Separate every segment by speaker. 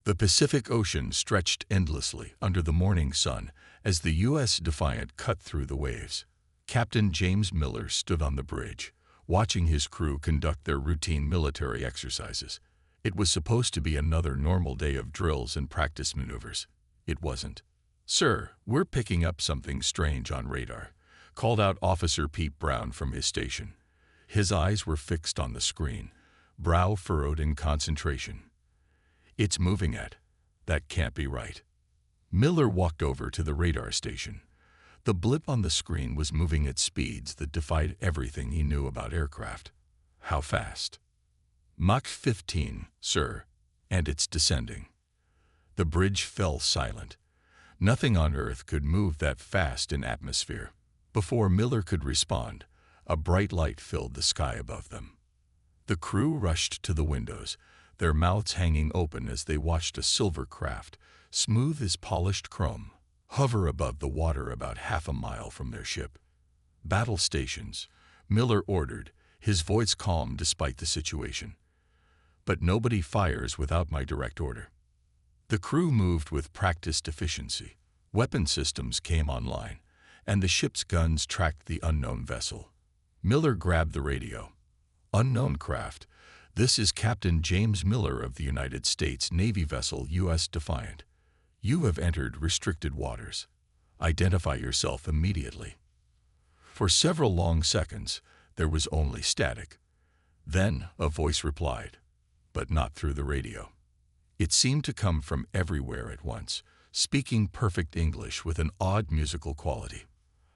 Speaker 1: The Pacific Ocean stretched endlessly under the morning sun as the U.S. Defiant cut through the waves. Captain James Miller stood on the bridge, watching his crew conduct their routine military exercises. It was supposed to be another normal day of drills and practice maneuvers. It wasn't. "Sir, we're picking up something strange on radar," called out Officer Pete Brown from his station. His eyes were fixed on the screen, brow furrowed in concentration. "It's moving at. That can't be right." Miller walked over to the radar station. The blip on the screen was moving at speeds that defied everything he knew about aircraft. "How fast?" "Mach 15, sir, and it's descending." The bridge fell silent. Nothing on Earth could move that fast in atmosphere. Before Miller could respond, a bright light filled the sky above them. The crew rushed to the windows, their mouths hanging open as they watched a silver craft, smooth as polished chrome, hover above the water about half a mile from their ship. "Battle stations," Miller ordered, his voice calm despite the situation. "But nobody fires without my direct order." The crew moved with practiced efficiency. Weapon systems came online, and the ship's guns tracked the unknown vessel. Miller grabbed the radio. "Unknown craft, this is Captain James Miller of the United States Navy vessel U.S. Defiant. You have entered restricted waters. Identify yourself immediately." For several long seconds, there was only static. Then a voice replied, but not through the radio. It seemed to come from everywhere at once, speaking perfect English with an odd musical quality.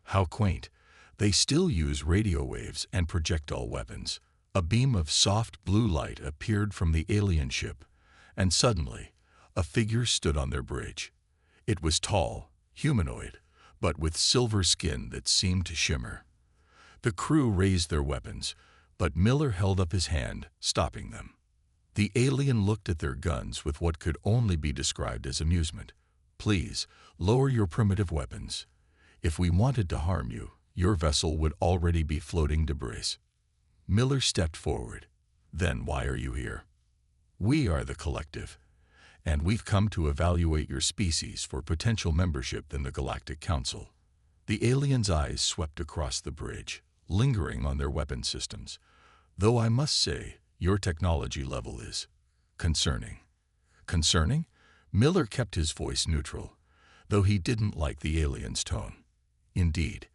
Speaker 1: How quaint! They still use radio waves and projectile weapons. A beam of soft blue light appeared from the alien ship, and suddenly, a figure stood on their bridge. It was tall, humanoid, but with silver skin that seemed to shimmer. The crew raised their weapons, but Miller held up his hand, stopping them. The alien looked at their guns with what could only be described as amusement. "Please, lower your primitive weapons. If we wanted to harm you, your vessel would already be floating debris." Miller stepped forward. "Then why are you here?" "We are the Collective, and we've come to evaluate your species for potential membership in the Galactic Council." The alien's eyes swept across the bridge, lingering on their weapon systems. "Though I must say, your technology level is concerning." "Concerning?" Miller kept his voice neutral, though he didn't like the alien's tone. "Indeed.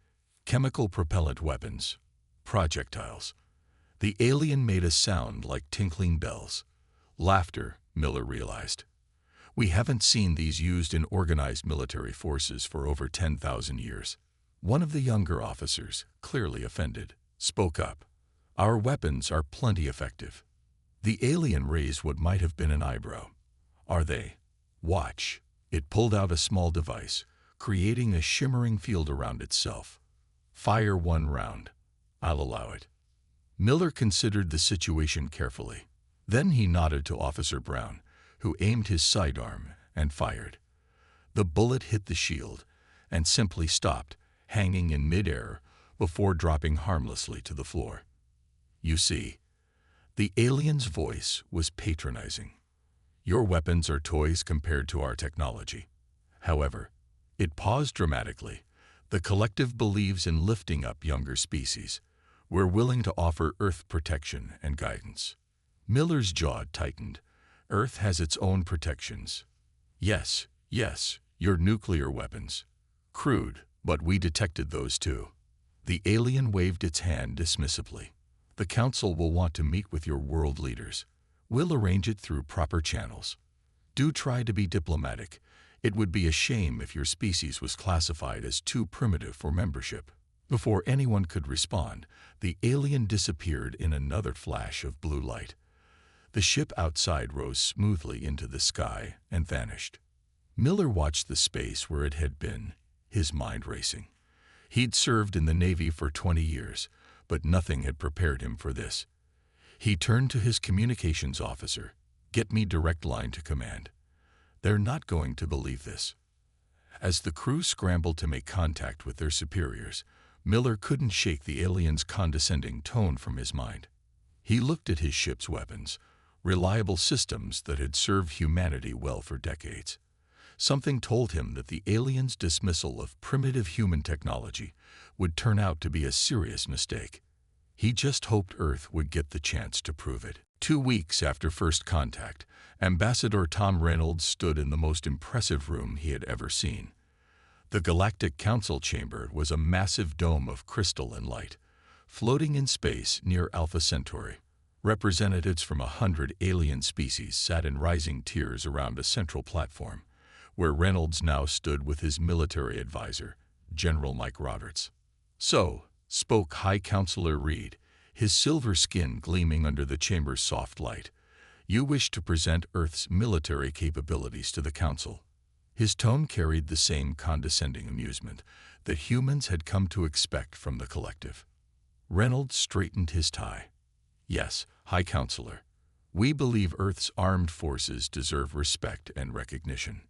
Speaker 1: Chemical propellant weapons. Projectiles." The alien made a sound like tinkling bells. Laughter, Miller realized. "We haven't seen these used in organized military forces for over 10,000 years. One of the younger officers, clearly offended, spoke up. "Our weapons are plenty effective." The alien raised what might have been an eyebrow. "Are they?" "Watch." It pulled out a small device, creating a shimmering field around itself. "Fire one round. I'll allow it." Miller considered the situation carefully. Then he nodded to Officer Brown, who aimed his sidearm and fired. The bullet hit the shield and simply stopped, hanging in midair before dropping harmlessly to the floor. "You see," the alien's voice was patronizing, "your weapons are toys compared to our technology. However," it paused dramatically, "the Collective believes in lifting up younger species. We're willing to offer Earth protection and guidance." Miller's jaw tightened. "Earth has its own protections." Yes, your nuclear weapons. Crude, but we detected those too." The alien waved its hand dismissively. "The Council will want to meet with your world leaders. We'll arrange it through proper channels. Do try to be diplomatic. It would be a shame if your species was classified as too primitive for membership." Before anyone could respond, the alien disappeared in another flash of blue light. The ship outside rose smoothly into the sky and vanished. Miller watched the space where it had been, his mind racing. He'd served in the Navy for 20 years, but nothing had prepared him for this. He turned to his communications officer. "Get me direct line to command." "They're not going to believe this." As the crew scrambled to make contact with their superiors, Miller couldn't shake the alien's condescending tone from his mind. He looked at his ship's weapons, reliable systems that had served humanity well for decades. Something told him that the aliens' dismissal of primitive human technology would turn out to be a serious mistake. He just hoped Earth would get the chance to prove it. 2 weeks after first contact, Ambassador Tom Reynolds stood in the most impressive room he had ever seen. The Galactic Council chamber was a massive dome of crystal and light, floating in space near Alpha Centauri. Representatives from 100 alien species sat in rising tiers around a central platform, where Reynolds now stood with his military advisor, General Mike Roberts. "So," spoke High Counselor Reed, his silver skin gleaming under the chamber's soft light, "you wish to present Earth's military capabilities to the Council." His tone carried the same condescending amusement that humans had come to expect from the collective. Reynolds straightened his tie. "Yes, High Counselor, we believe Earth's armed forces deserve respect and recognition."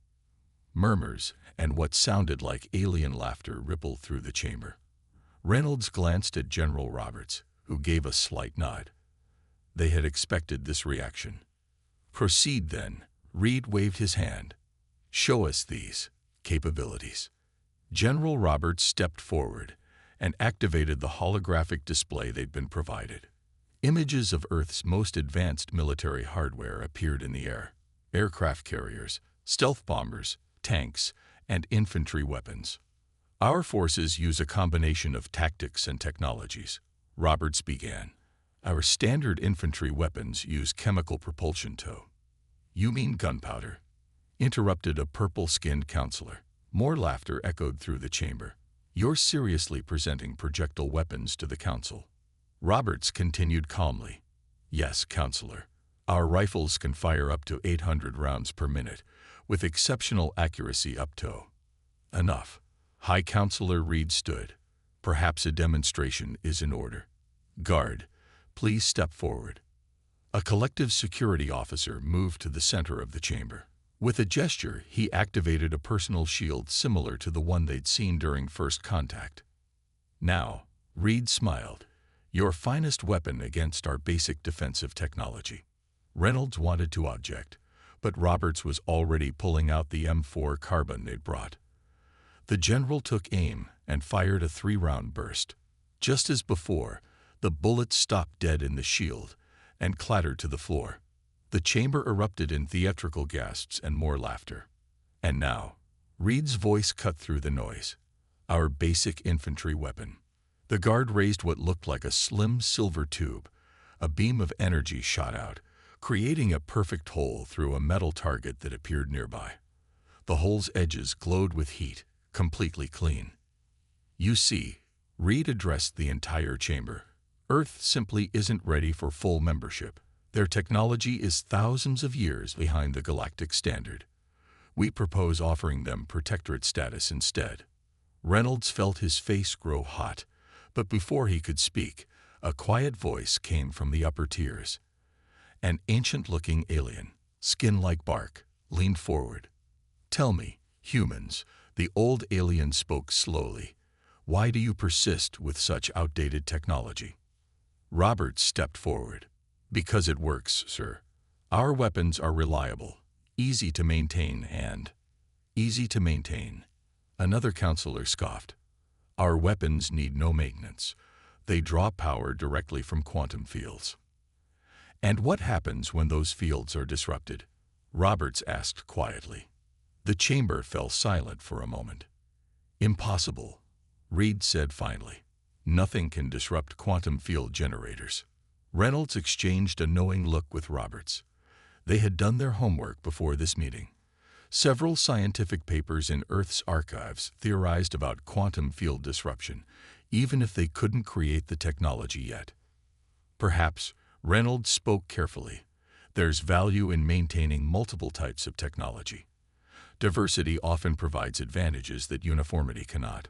Speaker 1: Murmurs and what sounded like alien laughter rippled through the chamber. Reynolds glanced at General Roberts, who gave a slight nod. They had expected this reaction. "Proceed then." Reed waved his hand. "Show us these capabilities." General Roberts stepped forward and activated the holographic display they'd been provided. Images of Earth's most advanced military hardware appeared in the air: aircraft carriers, stealth bombers, tanks, and infantry weapons. "Our forces use a combination of tactics and technologies," Roberts began. "Our standard infantry weapons use chemical propulsion tow." "You mean gunpowder?" interrupted a purple-skinned counselor. More laughter echoed through the chamber. "You're seriously presenting projectile weapons to the Council?" Roberts continued calmly. "Yes, Counselor. Our rifles can fire up to 800 rounds per minute, with exceptional accuracy up to..." "Enough." High Counselor Reed stood. "Perhaps a demonstration is in order. Guard, please step forward." A collective security officer moved to the center of the chamber. With a gesture, he activated a personal shield similar to the one they'd seen during first contact. "Now," Reed smiled, "your finest weapon against our basic defensive technology." Reynolds wanted to object, but Roberts was already pulling out the M4 carbine they'd brought. The general took aim and fired a 3-round burst. Just as before, the bullet stopped dead in the shield and clattered to the floor. The chamber erupted in theatrical gasps and more laughter. "And now," Reed's voice cut through the noise, "our basic infantry weapon." The guard raised what looked like a slim silver tube. A beam of energy shot out, creating a perfect hole through a metal target that appeared nearby. The hole's edges glowed with heat, completely clean. "You see," Reed addressed the entire chamber, "Earth simply isn't ready for full membership. Their technology is thousands of years behind the galactic standard. We propose offering them protectorate status instead." Reynolds felt his face grow hot, but before he could speak, a quiet voice came from the upper tiers. An ancient-looking alien, skin like bark, leaned forward. "Tell me, humans," the old alien spoke slowly, "why do you persist with such outdated technology?" Roberts stepped forward. "Because it works, sir. Our weapons are reliable, easy to maintain and..." "Easy to maintain," another counselor scoffed. "Our weapons need no maintenance. They draw power directly from quantum fields." "And what happens when those fields are disrupted?" Roberts asked quietly. The chamber fell silent for a moment. "Impossible," Reed said finally. "Nothing can disrupt quantum field generators." Reynolds exchanged a knowing look with Roberts. They had done their homework before this meeting. Several scientific papers in Earth's archives theorized about quantum field disruption, even if they couldn't create the technology yet. "Perhaps," Reynolds spoke carefully, "there's value in maintaining multiple types of technology. Diversity often provides advantages that uniformity cannot."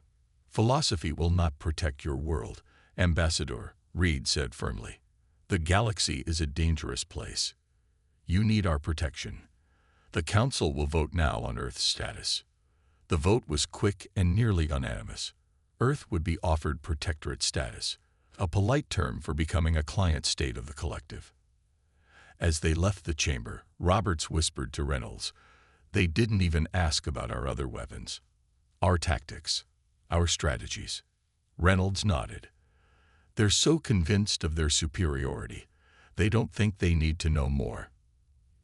Speaker 1: "Philosophy will not protect your world, Ambassador," Reed said firmly. "The galaxy is a dangerous place. You need our protection. The Council will vote now on Earth's status." The vote was quick and nearly unanimous. Earth would be offered protectorate status, a polite term for becoming a client state of the collective. As they left the chamber, Roberts whispered to Reynolds, "They didn't even ask about our other weapons. Our tactics. Our strategies." Reynolds nodded. "They're so convinced of their superiority, they don't think they need to know more."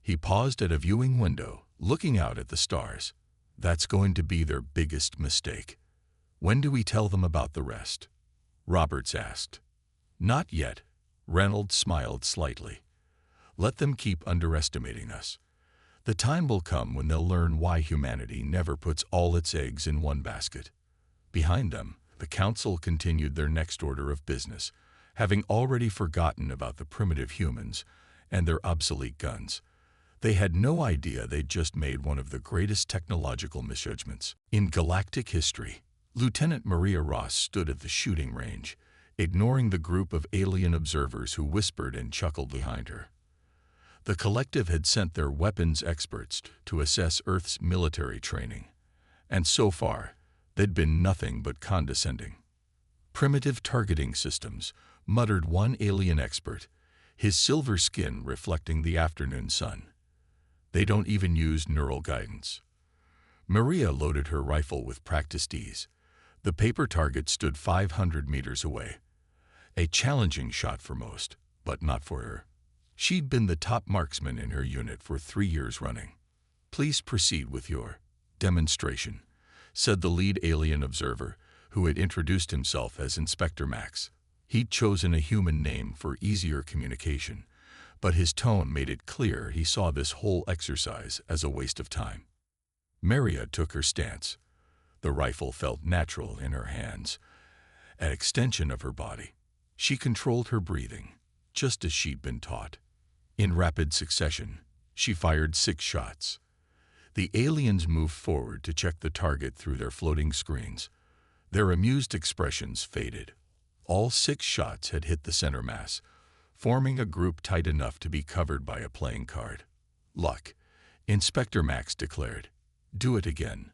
Speaker 1: He paused at a viewing window, looking out at the stars. "That's going to be their biggest mistake. When do we tell them about the rest?" Roberts asked. "Not yet." Reynolds smiled slightly. "Let them keep underestimating us. The time will come when they'll learn why humanity never puts all its eggs in one basket." Behind them, the council continued their next order of business, having already forgotten about the primitive humans and their obsolete guns. They had no idea they'd just made one of the greatest technological misjudgments in galactic history. Lieutenant Maria Ross stood at the shooting range, ignoring the group of alien observers who whispered and chuckled behind her. The collective had sent their weapons experts to assess Earth's military training, and so far, they'd been nothing but condescending. "Primitive targeting systems," muttered one alien expert, his silver skin reflecting the afternoon sun. "They don't even use neural guidance." Maria loaded her rifle with practiced ease. The paper target stood 500 meters away. A challenging shot for most, but not for her. She'd been the top marksman in her unit for 3 years running. "Please proceed with your demonstration," said the lead alien observer, who had introduced himself as Inspector Max. He'd chosen a human name for easier communication, but his tone made it clear he saw this whole exercise as a waste of time. Maria took her stance. The rifle felt natural in her hands, an extension of her body. She controlled her breathing, just as she'd been taught. In rapid succession, she fired 6 shots. The aliens moved forward to check the target through their floating screens. Their amused expressions faded. All 6 shots had hit the center mass, forming a group tight enough to be covered by a playing card. "Luck," Inspector Max declared. "Do it again."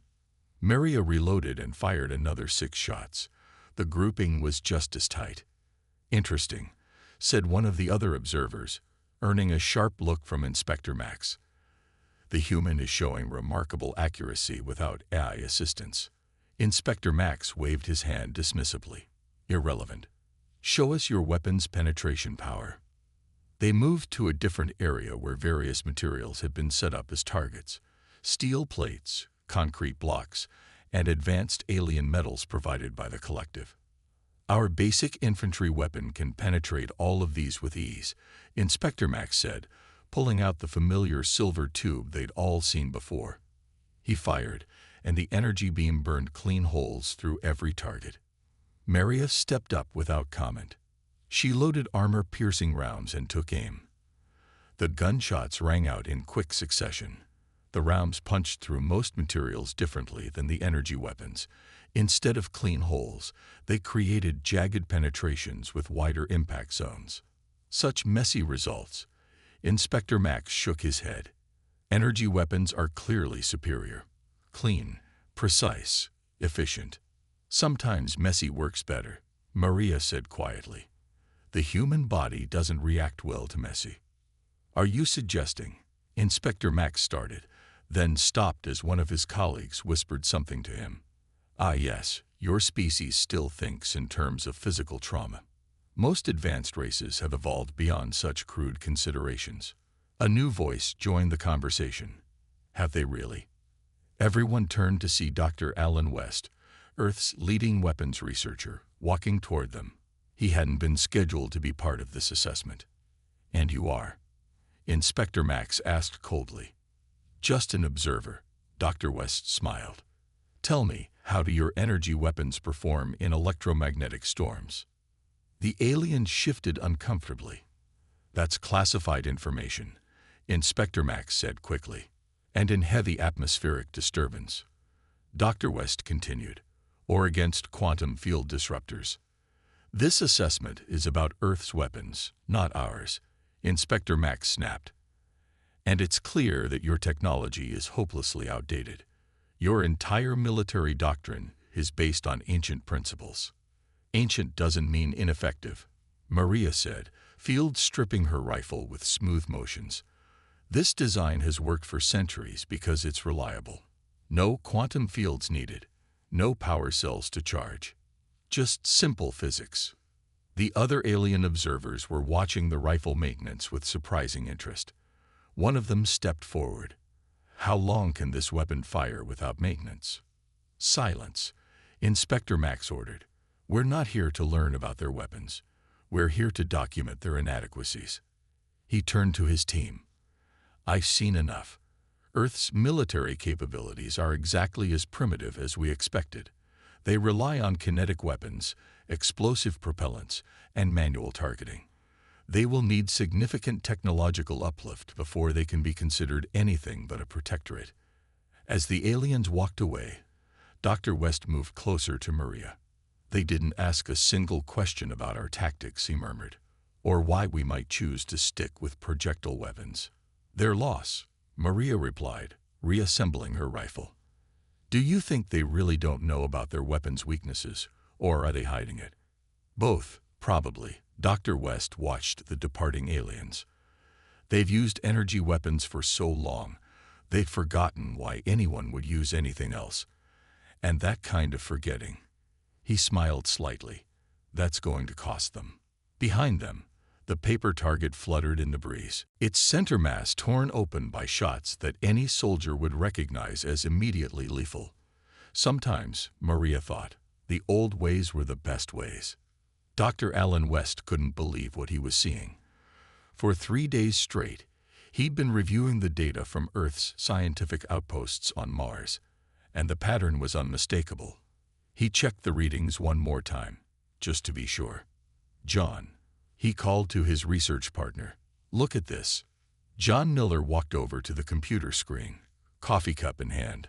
Speaker 1: Maria reloaded and fired another 6 shots. The grouping was just as tight. "Interesting," said one of the other observers, earning a sharp look from Inspector Max. "The human is showing remarkable accuracy without AI assistance." Inspector Max waved his hand dismissively. "Irrelevant. Show us your weapon's penetration power." They moved to a different area where various materials had been set up as targets. Steel plates, concrete blocks, and advanced alien metals provided by the collective. "Our basic infantry weapon can penetrate all of these with ease," Inspector Max said, pulling out the familiar silver tube they'd all seen before. He fired, and the energy beam burned clean holes through every target. Maria stepped up without comment. She loaded armor-piercing rounds and took aim. The gunshots rang out in quick succession. The rounds punched through most materials differently than the energy weapons. Instead of clean holes, they created jagged penetrations with wider impact zones. Such messy results. Inspector Max shook his head. Energy weapons are clearly superior. Clean, precise, efficient. "Sometimes messy works better," Maria said quietly. "The human body doesn't react well to messy." "Are you suggesting?" Inspector Max started, then stopped as one of his colleagues whispered something to him. "Ah, yes, your species still thinks in terms of physical trauma. Most advanced races have evolved beyond such crude considerations." A new voice joined the conversation. "Have they really?" Everyone turned to see Dr. Alan West, Earth's leading weapons researcher, walking toward them. He hadn't been scheduled to be part of this assessment. "And you are?" Inspector Max asked coldly. "Just an observer," Dr. West smiled. "Tell me, how do your energy weapons perform in electromagnetic storms?" The alien shifted uncomfortably. "That's classified information," Inspector Max said quickly. "And in heavy atmospheric disturbance." Dr. West continued, "Or against quantum field disruptors." "This assessment is about Earth's weapons, not ours," Inspector Max snapped. "And it's clear that your technology is hopelessly outdated. Your entire military doctrine is based on ancient principles." "Ancient doesn't mean ineffective," Maria said, field stripping her rifle with smooth motions. This design has worked for centuries because it's reliable. No quantum fields needed, no power cells to charge. Just simple physics. The other alien observers were watching the rifle maintenance with surprising interest. One of them stepped forward. "How long can this weapon fire without maintenance?" "Silence," Inspector Max ordered. "We're not here to learn about their weapons. We're here to document their inadequacies." He turned to his team. "I've seen enough. Earth's military capabilities are exactly as primitive as we expected. They rely on kinetic weapons, explosive propellants, and manual targeting. They will need significant technological uplift before they can be considered anything but a protectorate." As the aliens walked away, Dr. West moved closer to Maria. "They didn't ask a single question about our tactics," he murmured, "or why we might choose to stick with projectile weapons." "Their loss," Maria replied, reassembling her rifle. "Do you think they really don't know about their weapons' weaknesses, or are they hiding it?" "Both, probably." Dr. West watched the departing aliens. "They've used energy weapons for so long, they've forgotten why anyone would use anything else. And that kind of forgetting," he smiled slightly, "that's going to cost them." Behind them, the paper target fluttered in the breeze, its center mass torn open by shots that any soldier would recognize as immediately lethal. Sometimes, Maria thought, the old ways were the best ways. Dr. Alan West couldn't believe what he was seeing. For 3 days straight, he'd been reviewing the data from Earth's scientific outposts on Mars, and the pattern was unmistakable. He checked the readings one more time, just to be sure. "John," he called to his research partner, "look at this." John Miller walked over to the computer screen, coffee cup in hand.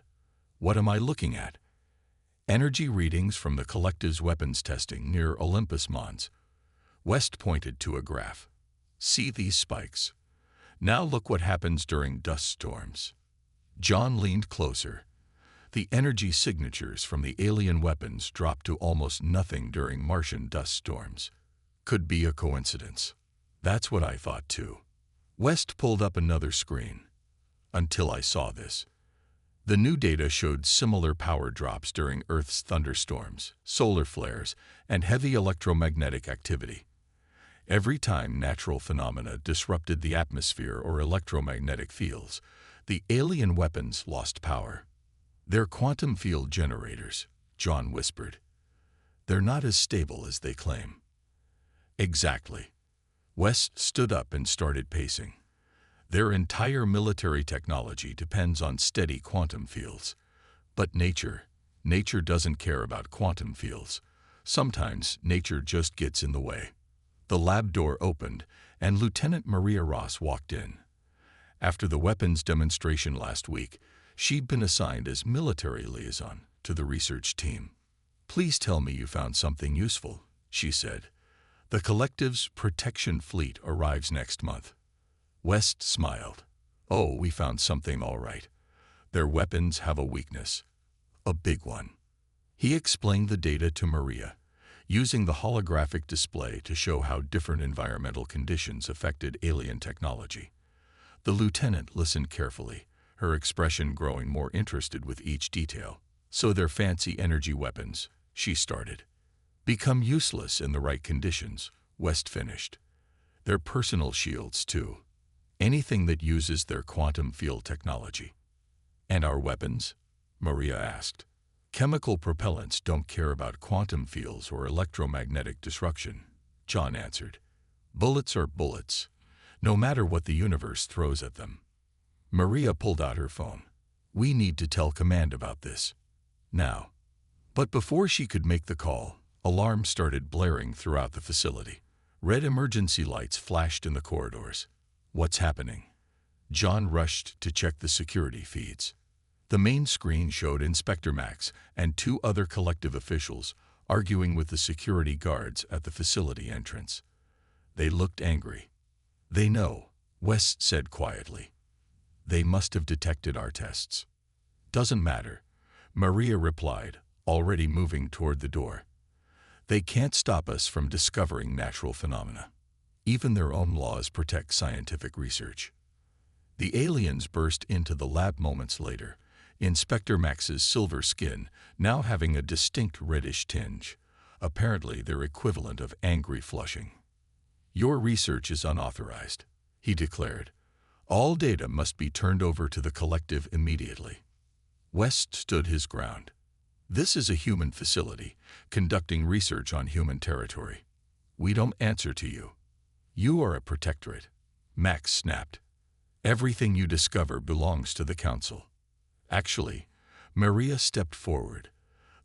Speaker 1: "What am I looking at?" "Energy readings from the collective's weapons testing near Olympus Mons." West pointed to a graph. "See these spikes? Now look what happens during dust storms." John leaned closer. The energy signatures from the alien weapons dropped to almost nothing during Martian dust storms. "Could be a coincidence." "That's what I thought too." West pulled up another screen. "Until I saw this." The new data showed similar power drops during Earth's thunderstorms, solar flares, and heavy electromagnetic activity. Every time natural phenomena disrupted the atmosphere or electromagnetic fields, the alien weapons lost power. "They're quantum field generators," John whispered. "They're not as stable as they claim." "Exactly." West stood up and started pacing. "Their entire military technology depends on steady quantum fields. But nature doesn't care about quantum fields. Sometimes nature just gets in the way." The lab door opened, and Lieutenant Maria Ross walked in. After the weapons demonstration last week, she'd been assigned as military liaison to the research team. "Please tell me you found something useful," she said. "The collective's protection fleet arrives next month." West smiled. "Oh, we found something all right. Their weapons have a weakness. A big one." He explained the data to Maria, using the holographic display to show how different environmental conditions affected alien technology. The lieutenant listened carefully, her expression growing more interested with each detail. "So their fancy energy weapons," she started, "become useless in the right conditions," West finished. "Their personal shields, too. Anything that uses their quantum field technology." "And our weapons?" Maria asked. "Chemical propellants don't care about quantum fields or electromagnetic disruption," John answered. "Bullets are bullets, no matter what the universe throws at them." Maria pulled out her phone. "We need to tell command about this. Now." But before she could make the call, alarms started blaring throughout the facility. Red emergency lights flashed in the corridors. "What's happening?" John rushed to check the security feeds. The main screen showed Inspector Max and 2 other collective officials arguing with the security guards at the facility entrance. They looked angry. "They know," West said quietly. "They must have detected our tests." "Doesn't matter," Maria replied, already moving toward the door. "They can't stop us from discovering natural phenomena. Even their own laws protect scientific research. The aliens burst into the lab moments later, Inspector Max's silver skin now having a distinct reddish tinge, apparently their equivalent of angry flushing. "Your research is unauthorized," he declared. "All data must be turned over to the collective immediately." West stood his ground. "This is a human facility, conducting research on human territory. We don't answer to you. You are a protectorate," Max snapped. "Everything you discover belongs to the Council." Actually, Maria stepped forward.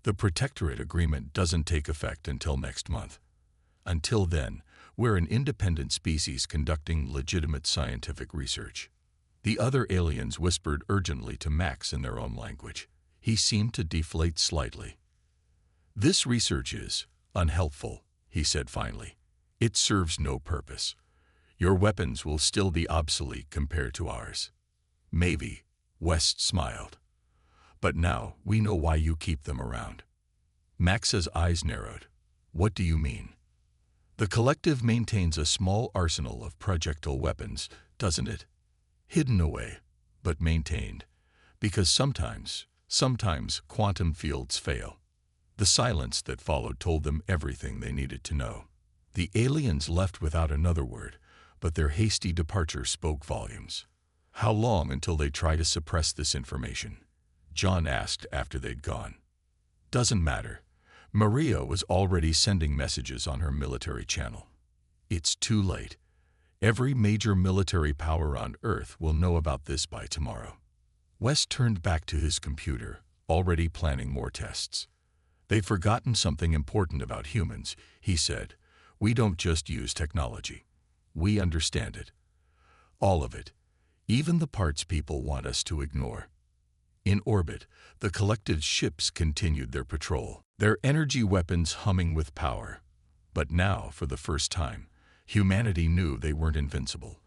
Speaker 1: "The protectorate agreement doesn't take effect until next month. Until then, we're an independent species conducting legitimate scientific research." The other aliens whispered urgently to Max in their own language. He seemed to deflate slightly. "This research is unhelpful," he said finally. "It serves no purpose. Your weapons will still be obsolete compared to ours." "Maybe," West smiled. "But now we know why you keep them around." Max's eyes narrowed. "What do you mean?" "The collective maintains a small arsenal of projectile weapons, doesn't it? Hidden away, but maintained. Because sometimes quantum fields fail." The silence that followed told them everything they needed to know. The aliens left without another word, but their hasty departure spoke volumes. "How long until they try to suppress this information?" John asked after they'd gone. "Doesn't matter." Maria was already sending messages on her military channel. "It's too late. Every major military power on Earth will know about this by tomorrow." West turned back to his computer, already planning more tests. "They've forgotten something important about humans," he said. "We don't just use technology. We understand it. All of it. Even the parts people want us to ignore." In orbit, the collective ships continued their patrol, their energy weapons humming with power. But now, for the first time, humanity knew they weren't invincible.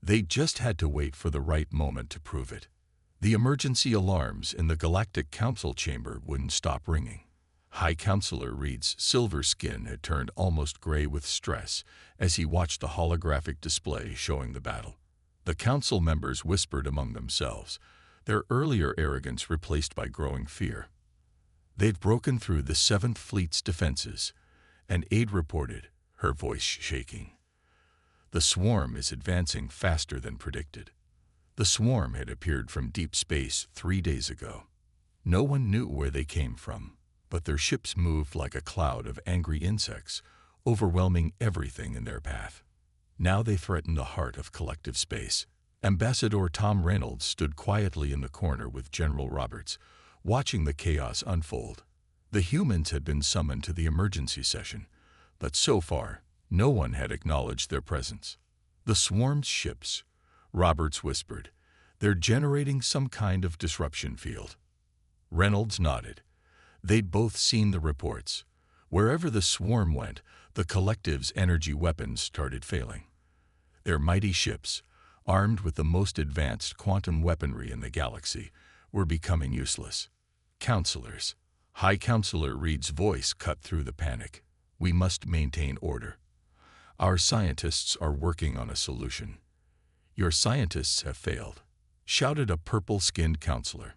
Speaker 1: They just had to wait for the right moment to prove it. The emergency alarms in the Galactic Council chamber wouldn't stop ringing. High Counselor Reed's silver skin had turned almost gray with stress as he watched the holographic display showing the battle. The council members whispered among themselves, their earlier arrogance replaced by growing fear. They'd broken through the 7th Fleet's defenses, and Aide reported, her voice shaking. "The swarm is advancing faster than predicted." The swarm had appeared from deep space 3 days ago. No one knew where they came from, but their ships moved like a cloud of angry insects, overwhelming everything in their path. Now they threatened the heart of collective space. Ambassador Tom Reynolds stood quietly in the corner with General Roberts, watching the chaos unfold. The humans had been summoned to the emergency session, but so far, no one had acknowledged their presence. "The swarm's ships," Roberts whispered. "They're generating some kind of disruption field." Reynolds nodded. They'd both seen the reports. Wherever the swarm went, the collective's energy weapons started failing. Their mighty ships, armed with the most advanced quantum weaponry in the galaxy, were becoming useless. "Counselors," High Counselor Reed's voice cut through the panic. "We must maintain order. Our scientists are working on a solution." "Your scientists have failed," shouted a purple-skinned counselor.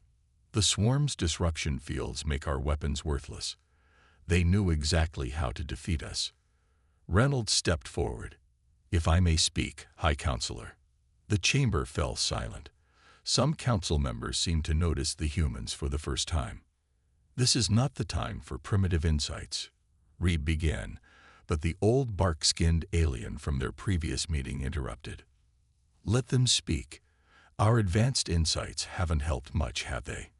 Speaker 1: "The swarm's disruption fields make our weapons worthless. They knew exactly how to defeat us." Reynolds stepped forward. "If I may speak, High Counselor." The chamber fell silent. Some council members seemed to notice the humans for the first time. "This is not the time for primitive insights," Reed began, but the old bark-skinned alien from their previous meeting interrupted. "Let them speak. Our advanced insights haven't helped much, have they?"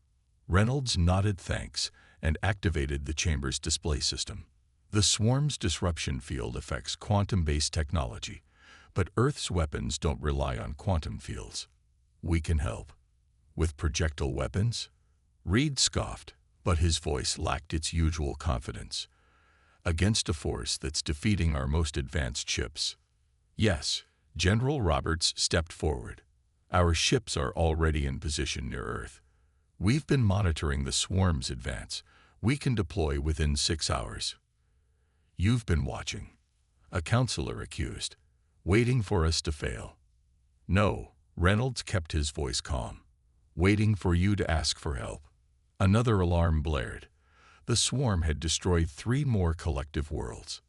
Speaker 1: Reynolds nodded thanks and activated the chamber's display system. "The swarm's disruption field affects quantum-based technology, but Earth's weapons don't rely on quantum fields. We can help." "With projectile weapons?" Reed scoffed, but his voice lacked its usual confidence. "Against a force that's defeating our most advanced ships." "Yes." General Roberts stepped forward. "Our ships are already in position near Earth. We've been monitoring the swarm's advance. We can deploy within 6 hours." "You've been watching," a counselor accused. Waiting for us to fail. No, Reynolds kept his voice calm. Waiting for you to ask for help. Another alarm blared. The swarm had destroyed 3 more collective worlds.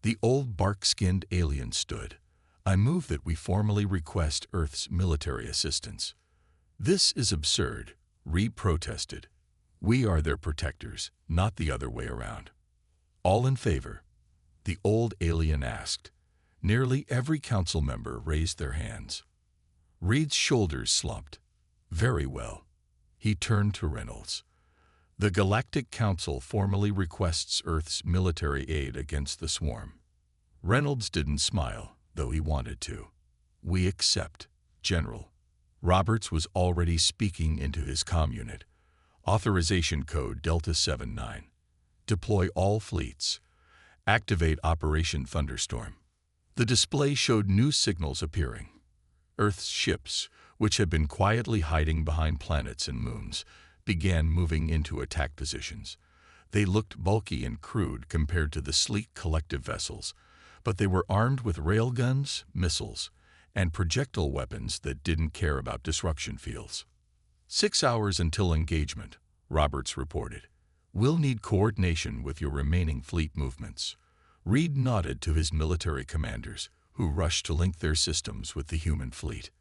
Speaker 1: The old bark-skinned alien stood. I move that we formally request Earth's military assistance. This is absurd, Reed protested. We are their protectors, not the other way around. All in favor? The old alien asked. Nearly every council member raised their hands. Reed's shoulders slumped. Very well. He turned to Reynolds. The Galactic Council formally requests Earth's military aid against the swarm. Reynolds didn't smile, though he wanted to. We accept, General. Roberts was already speaking into his comm unit. Authorization code Delta 79. Deploy all fleets. Activate Operation Thunderstorm. The display showed new signals appearing. Earth's ships, which had been quietly hiding behind planets and moons, began moving into attack positions. They looked bulky and crude compared to the sleek collective vessels, but they were armed with railguns, missiles, and projectile weapons that didn't care about disruption fields. 6 hours until engagement, Roberts reported. We'll need coordination with your remaining fleet movements. Reed nodded to his military commanders, who rushed to link their systems with the human fleet.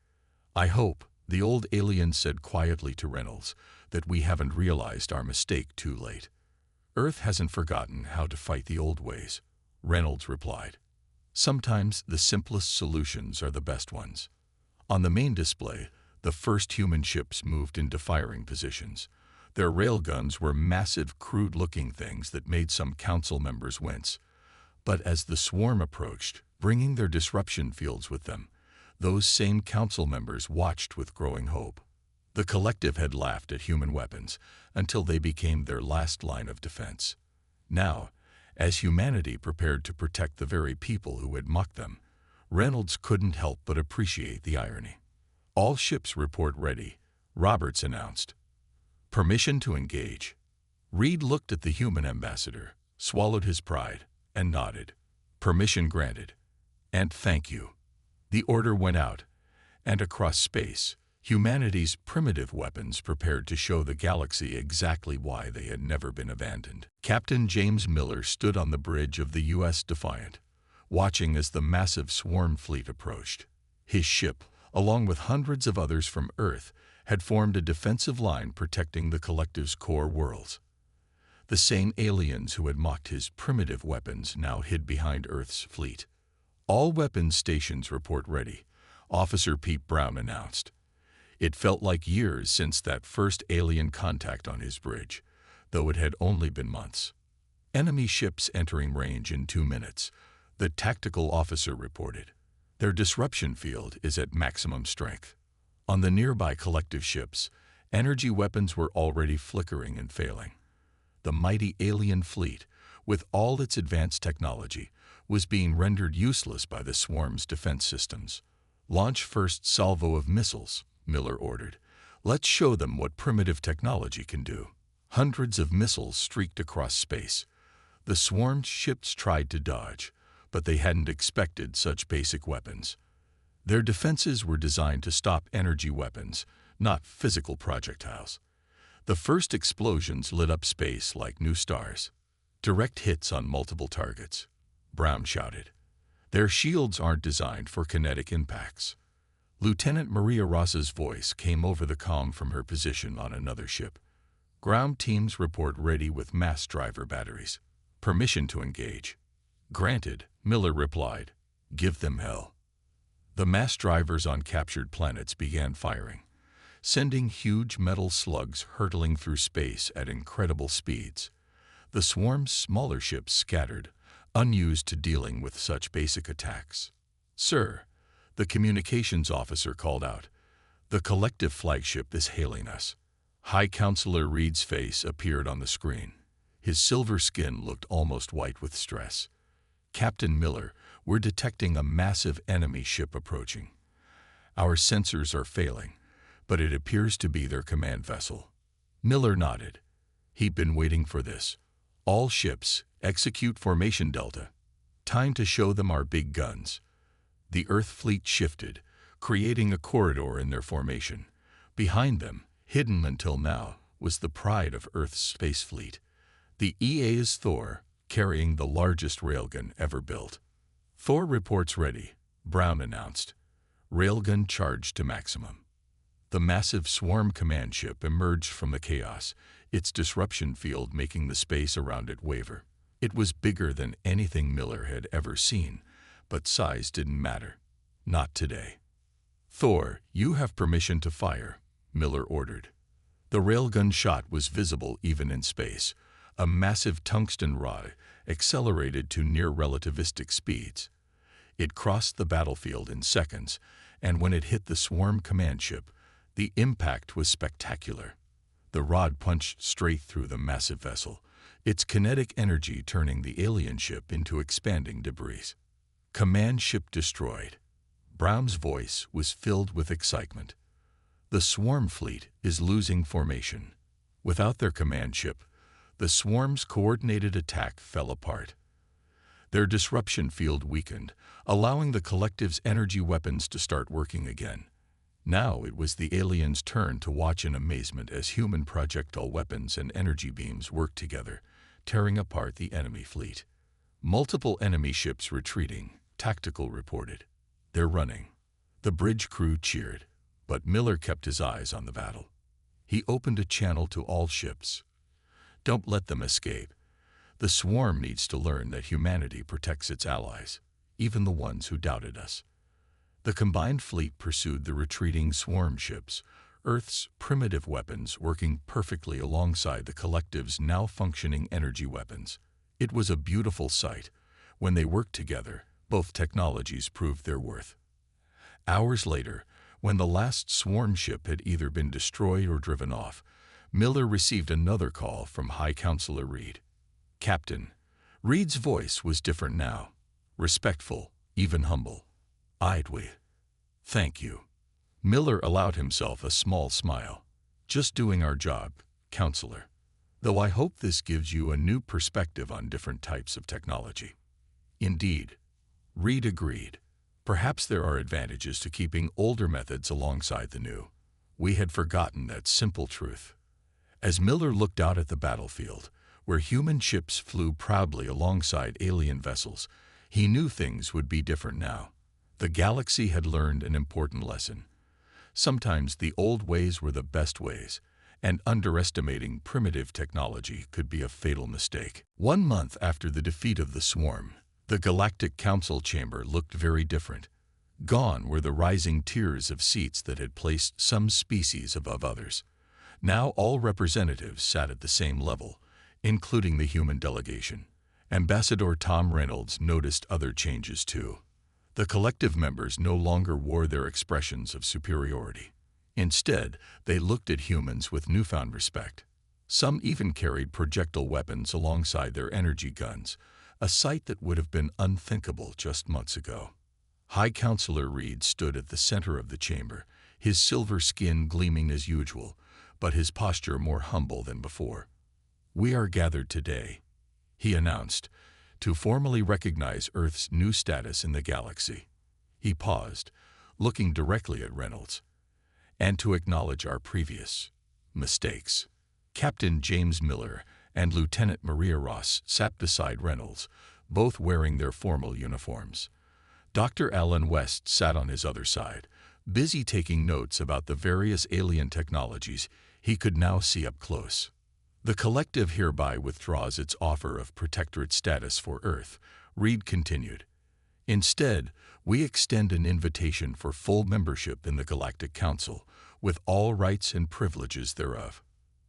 Speaker 1: I hope, the old alien said quietly to Reynolds, that we haven't realized our mistake too late. Earth hasn't forgotten how to fight the old ways, Reynolds replied. Sometimes the simplest solutions are the best ones. On the main display, the first human ships moved into firing positions. Their railguns were massive, crude-looking things that made some council members wince. But as the swarm approached, bringing their disruption fields with them, those same council members watched with growing hope. The collective had laughed at human weapons until they became their last line of defense. Now, as humanity prepared to protect the very people who had mocked them, Reynolds couldn't help but appreciate the irony. All ships report ready, Roberts announced. Permission to engage. Reed looked at the human ambassador, swallowed his pride, and nodded. Permission granted. And thank you. The order went out, and across space, humanity's primitive weapons prepared to show the galaxy exactly why they had never been abandoned. Captain James Miller stood on the bridge of the U.S. Defiant, watching as the massive swarm fleet approached. His ship, along with hundreds of others from Earth, had formed a defensive line protecting the collective's core worlds. The same aliens who had mocked his primitive weapons now hid behind Earth's fleet. All weapons stations report ready, Officer Pete Brown announced. It felt like years since that first alien contact on his bridge, though it had only been months. Enemy ships entering range in 2 minutes, the tactical officer reported. Their disruption field is at maximum strength. On the nearby collective ships, energy weapons were already flickering and failing. The mighty alien fleet, with all its advanced technology, was being rendered useless by the swarm's defense systems. Launch first salvo of missiles, Miller ordered. Let's show them what primitive technology can do. Hundreds of missiles streaked across space. The swarmed ships tried to dodge, but they hadn't expected such basic weapons. Their defenses were designed to stop energy weapons, not physical projectiles. The first explosions lit up space like new stars. Direct hits on multiple targets, Brown shouted. Their shields aren't designed for kinetic impacts. Lieutenant Maria Ross's voice came over the comm from her position on another ship. Ground teams report ready with mass driver batteries. Permission to engage. Granted, Miller replied. Give them hell. The mass drivers on captured planets began firing, sending huge metal slugs hurtling through space at incredible speeds. The swarm's smaller ships scattered, unused to dealing with such basic attacks. Sir, the communications officer called out, the collective flagship is hailing us. High Counselor Reed's face appeared on the screen. His silver skin looked almost white with stress. Captain Miller, we're detecting a massive enemy ship approaching. Our sensors are failing, but it appears to be their command vessel. Miller nodded. He'd been waiting for this. All ships, execute formation Delta. Time to show them our big guns. The Earth fleet shifted, creating a corridor in their formation. Behind them, hidden until now, was the pride of Earth's space fleet, the EA's Thor, carrying the largest railgun ever built. "Thor reports ready," Brown announced. Railgun charged to maximum. The massive swarm command ship emerged from the chaos, its disruption field making the space around it waver. It was bigger than anything Miller had ever seen, but size didn't matter. Not today. "Thor, you have permission to fire," Miller ordered. The railgun shot was visible even in space, a massive tungsten rod accelerated to near relativistic speeds. It crossed the battlefield in seconds, and when it hit the swarm command ship, the impact was spectacular. The rod punched straight through the massive vessel, its kinetic energy turning the alien ship into expanding debris. "Command ship destroyed." Brown's voice was filled with excitement. "The swarm fleet is losing formation." Without their command ship, the swarm's coordinated attack fell apart. Their disruption field weakened, allowing the collective's energy weapons to start working again. Now it was the aliens' turn to watch in amazement as human projectile weapons and energy beams worked together, tearing apart the enemy fleet. "Multiple enemy ships retreating," Tactical reported. "They're running." The bridge crew cheered, but Miller kept his eyes on the battle. He opened a channel to all ships. "Don't let them escape. The swarm needs to learn that humanity protects its allies, even the ones who doubted us." The combined fleet pursued the retreating swarm ships, Earth's primitive weapons working perfectly alongside the collective's now functioning energy weapons. It was a beautiful sight. When they worked together, both technologies proved their worth. Hours later, when the last swarm ship had either been destroyed or driven off, Miller received another call from High Counselor Reed. "Captain." Reed's voice was different now, respectful, even humble. "I'd wait." "Thank you." Miller allowed himself a small smile. "Just doing our job, Counselor. Though I hope this gives you a new perspective on different types of technology." "Indeed," Reed agreed. "Perhaps there are advantages to keeping older methods alongside the new. We had forgotten that simple truth." As Miller looked out at the battlefield, where human ships flew proudly alongside alien vessels, he knew things would be different now. The galaxy had learned an important lesson. Sometimes the old ways were the best ways, and underestimating primitive technology could be a fatal mistake. 1 month after the defeat of the swarm, the Galactic Council chamber looked very different. Gone were the rising tiers of seats that had placed some species above others. Now all representatives sat at the same level, including the human delegation. Ambassador Tom Reynolds noticed other changes too. The collective members no longer wore their expressions of superiority. Instead, they looked at humans with newfound respect. Some even carried projectile weapons alongside their energy guns, a sight that would have been unthinkable just months ago. High Counselor Reed stood at the center of the chamber, his silver skin gleaming as usual, but his posture more humble than before. "We are gathered today," he announced, "to formally recognize Earth's new status in the galaxy." He paused, looking directly at Reynolds. "And to acknowledge our previous mistakes." Captain James Miller and Lieutenant Maria Ross sat beside Reynolds, both wearing their formal uniforms. Dr. Alan West sat on his other side, busy taking notes about the various alien technologies he could now see up close. "The collective hereby withdraws its offer of protectorate status for Earth," Reed continued. "Instead, we extend an invitation for full membership in the Galactic Council, with all rights and privileges thereof."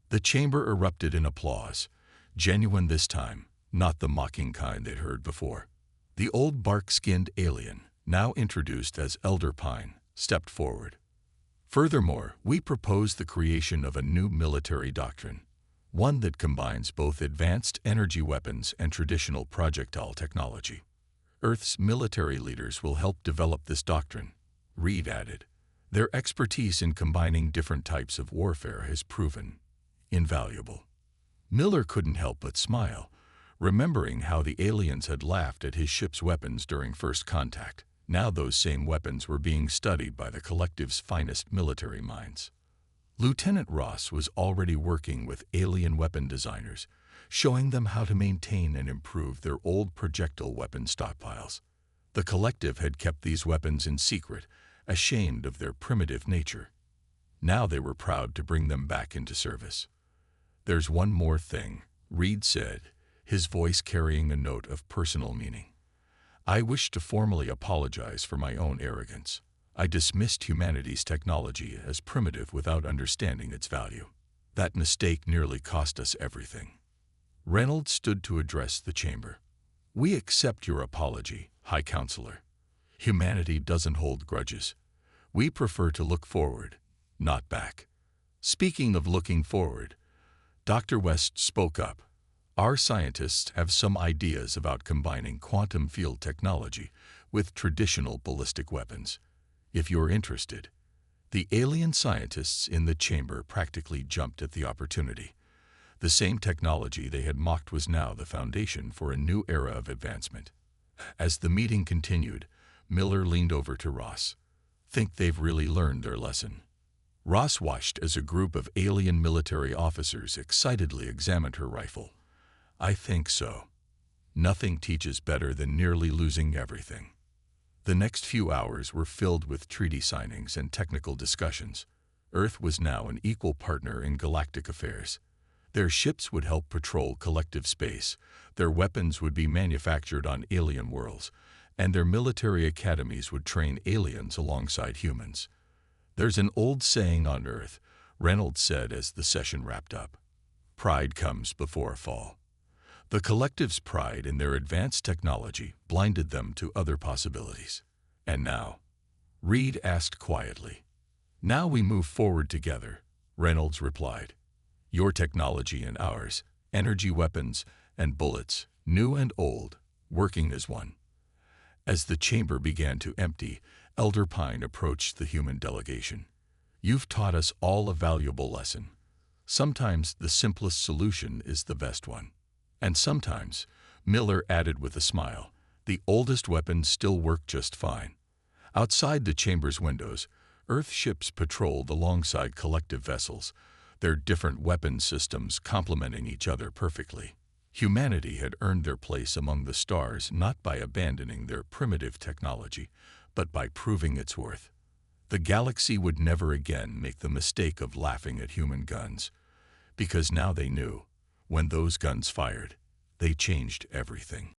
Speaker 1: The chamber erupted in applause, genuine this time, not the mocking kind they'd heard before. The old bark-skinned alien, now introduced as Elder Pine, stepped forward. "Furthermore, we propose the creation of a new military doctrine, one that combines both advanced energy weapons and traditional projectile technology. Earth's military leaders will help develop this doctrine," Reed added. "Their expertise in combining different types of warfare has proven invaluable." Miller couldn't help but smile, remembering how the aliens had laughed at his ship's weapons during first contact. Now those same weapons were being studied by the collective's finest military minds. Lieutenant Ross was already working with alien weapon designers, showing them how to maintain and improve their old projectile weapon stockpiles. The collective had kept these weapons in secret, ashamed of their primitive nature. Now they were proud to bring them back into service. "There's one more thing," Reed said, his voice carrying a note of personal meaning. "I wish to formally apologize for my own arrogance. I dismissed humanity's technology as primitive without understanding its value. That mistake nearly cost us everything." Reynolds stood to address the chamber. "We accept your apology, High Counselor. Humanity doesn't hold grudges. We prefer to look forward, not back." Speaking of looking forward, Dr. West spoke up. "Our scientists have some ideas about combining quantum field technology with traditional ballistic weapons. If you're interested." The alien scientists in the chamber practically jumped at the opportunity. The same technology they had mocked was now the foundation for a new era of advancement. As the meeting continued, Miller leaned over to Ross. "Think they've really learned their lesson?" Ross watched as a group of alien military officers excitedly examined her rifle. "I think so. Nothing teaches better than nearly losing everything." The next few hours were filled with treaty signings and technical discussions. Earth was now an equal partner in galactic affairs. Their ships would help patrol collective space, their weapons would be manufactured on alien worlds, and their military academies would train aliens alongside humans. "There's an old saying on Earth," Reynolds said as the session wrapped up. "Pride comes before a fall." The collective's pride in their advanced technology blinded them to other possibilities. "And now?" Reed asked quietly. "Now we move forward together," Reynolds replied. "Your technology and ours, energy weapons and bullets, new and old, working as one." As the chamber began to empty, Elder Pine approached the human delegation. "You've taught us all a valuable lesson. Sometimes the simplest solution is the best one. And sometimes," Miller added with a smile, "the oldest weapons still work just fine." Outside the chamber's windows, Earth ships patrolled alongside collective vessels, their different weapon systems complementing each other perfectly. Humanity had earned their place among the stars not by abandoning their primitive technology, but by proving its worth. The galaxy would never again make the mistake of laughing at human guns, because now they knew, when those guns fired, they changed everything.